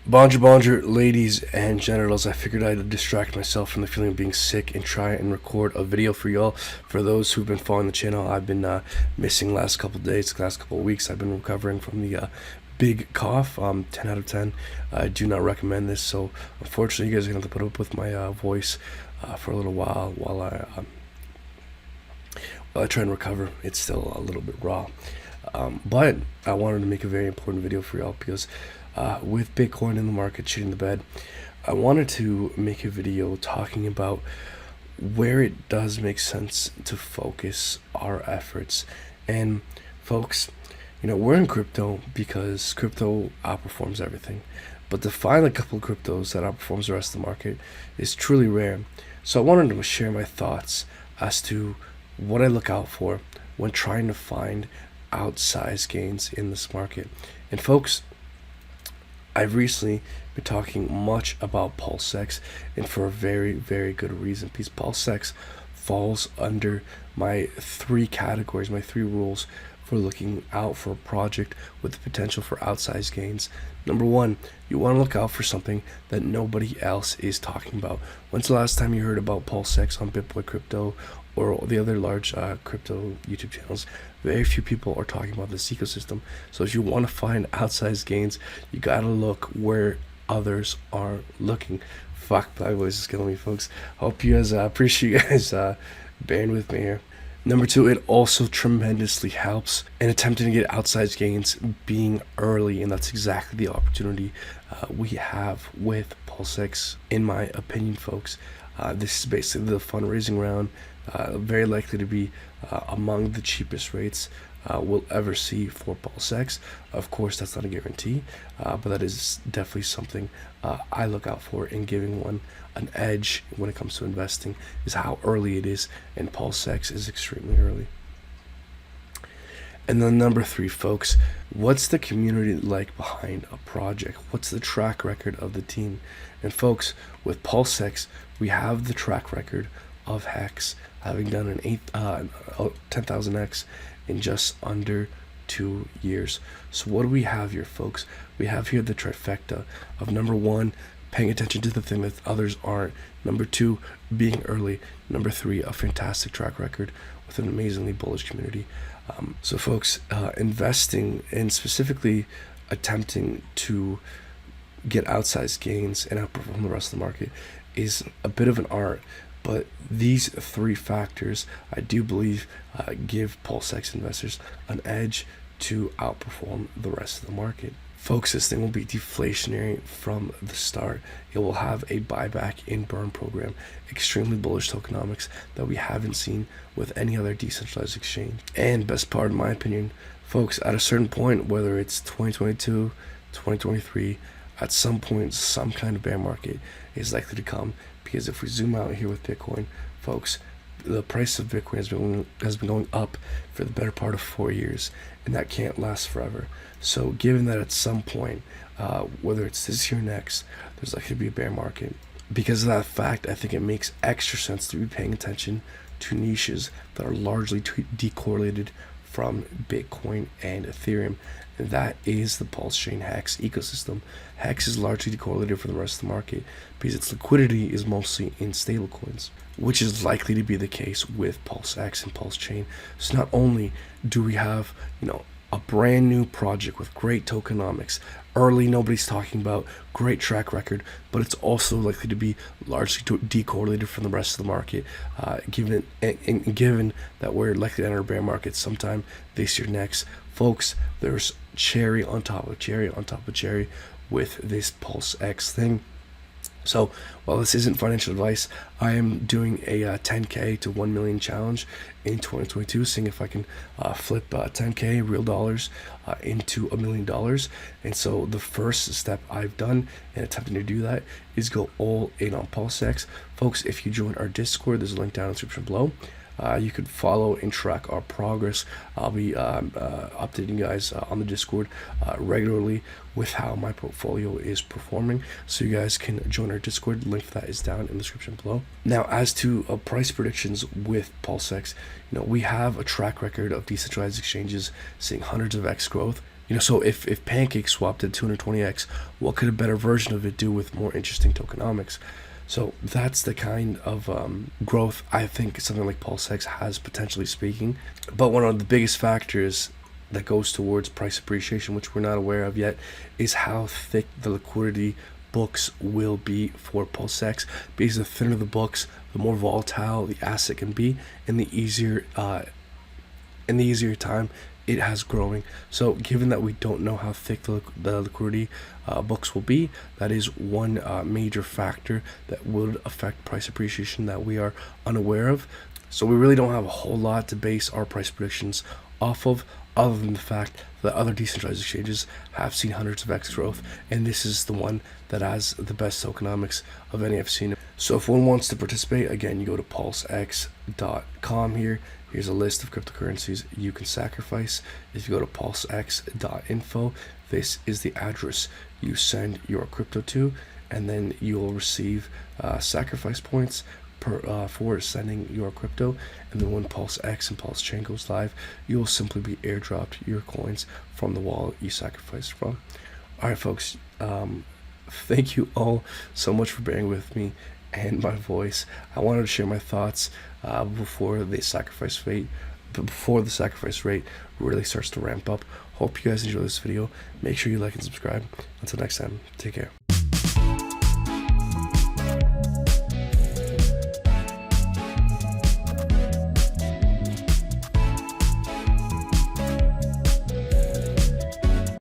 Bonjour, bonjour, ladies and genitals. I figured I'd distract myself from the feeling of being sick and try and record a video for y'all. For those who've been following the channel, I've been missing last couple days, last couple weeks. I've been recovering from the big cough. 10 out of 10. I do not recommend this. So unfortunately, you guys are gonna have to put up with my voice for a little while I try and recover. It's still a little bit raw. But I wanted to make a very important video for y'all because with Bitcoin in the market shitting the bed, I wanted to make a video talking about where it does make sense to focus our efforts. And folks, we're in crypto because crypto outperforms everything. But to find a couple of cryptos that outperforms the rest of the market is truly rare. So I wanted to share my thoughts as to what I look out for when trying to find outsized gains in this market. And folks, I've recently been talking much about Pulsex, and for a very, very good reason, because Pulsex falls under my three categories, my three rules for looking out for a project with the potential for outsized gains. Number one, you want to look out for something that nobody else is talking about. When's the last time you heard about Pulsex on BitBoy Crypto or the other large crypto YouTube channels? Very few people are talking about this ecosystem. So if you want to find outsized gains, you gotta look where others are looking. Fuck, my voice is killing me, folks. Hope you guys appreciate you guys bearing with me here. Number two, it also tremendously helps in attempting to get outsized gains being early, and that's exactly the opportunity we have with Pulsex, in my opinion, folks. This is basically the fundraising round, very likely to be among the cheapest rates we'll ever see for Pulsex. Of course, that's not a guarantee, but that is definitely something I look out for in giving one an edge when it comes to investing, is how early it is, and Pulsex is extremely early. And then number three, folks, what's the community like behind a project? What's the track record of the team? And folks, with Pulsex, we have the track record of Hex having done an 10,000x in just under 2 years. So what do we have here, folks? We have here the trifecta of number one, paying attention to the thing that others aren't. Number two, being early. Number three, a fantastic track record with an amazingly bullish community. So folks, investing and specifically attempting to get outsized gains and outperform the rest of the market is a bit of an art. But these three factors, I do believe, give Pulsex investors an edge to outperform the rest of the market. Folks, this thing will be deflationary from the start. It will have a buyback in burn program, extremely bullish tokenomics that we haven't seen with any other decentralized exchange. And best part, in my opinion, folks, at a certain point, whether it's 2022, 2023, at some point, some kind of bear market is likely to come. Because if we zoom out here with Bitcoin, folks, the price of Bitcoin has been going up for the better part of 4 years, and that can't last forever. So given that at some point, whether it's this year or next, there's likely to be a bear market. Because of that fact, I think it makes extra sense to be paying attention to niches that are largely decorrelated from Bitcoin and Ethereum, and that is the Pulse Chain Hex ecosystem. Hex is largely decorrelated from the rest of the market because its liquidity is mostly in stablecoins, which is likely to be the case with Pulsex and Pulse Chain. So not only do we have, a brand new project with great tokenomics, early, nobody's talking about, great track record, but it's also likely to be largely decorrelated from the rest of the market, given that we're likely to enter a bear market sometime this year next. Folks, there's cherry on top of cherry on top of cherry with this Pulsex thing. So while this isn't financial advice, I am doing a 10K to 1 million challenge in 2022, seeing if I can flip 10K real dollars into $1 million. And so the first step I've done in attempting to do that is go all in on Pulsex. Folks, if you join our Discord, there's a link down in the description below. You could follow and track our progress. I'll be updating you guys on the Discord regularly with how my portfolio is performing, so you guys can join our Discord. The link for that is down in the description below. Now, as to price predictions with Pulsex, we have a track record of decentralized exchanges seeing hundreds of X growth So if Pancake Swap did 220x, what could a better version of it do with more interesting tokenomics? So that's the kind of growth I think something like Pulsex has, potentially speaking. But one of the biggest factors that goes towards price appreciation, which we're not aware of yet, is how thick the liquidity books will be for Pulsex. Because the thinner the books, the more volatile the asset can be, and the easier time it has growing. So given that we don't know how thick the liquidity books will be, that is one major factor that would affect price appreciation that we are unaware of. So we really don't have a whole lot to base our price predictions off of, other than the fact that other decentralized exchanges have seen hundreds of X growth, and this is the one that has the best tokenomics of any I've seen. So if one wants to participate, again, you go to pulsex.com here. Here's a list of cryptocurrencies you can sacrifice. If you go to pulsex.info, this is the address you send your crypto to, and then you'll receive sacrifice points for sending your crypto. And then when Pulsex and Pulse Chain goes live, you will simply be airdropped your coins from the wallet you sacrificed from. All right, folks. Thank you all so much for bearing with me and my voice. I wanted to share my thoughts before the sacrifice rate really starts to ramp up. Hope you guys enjoy this video. Make sure you like and subscribe. Until next time, take care.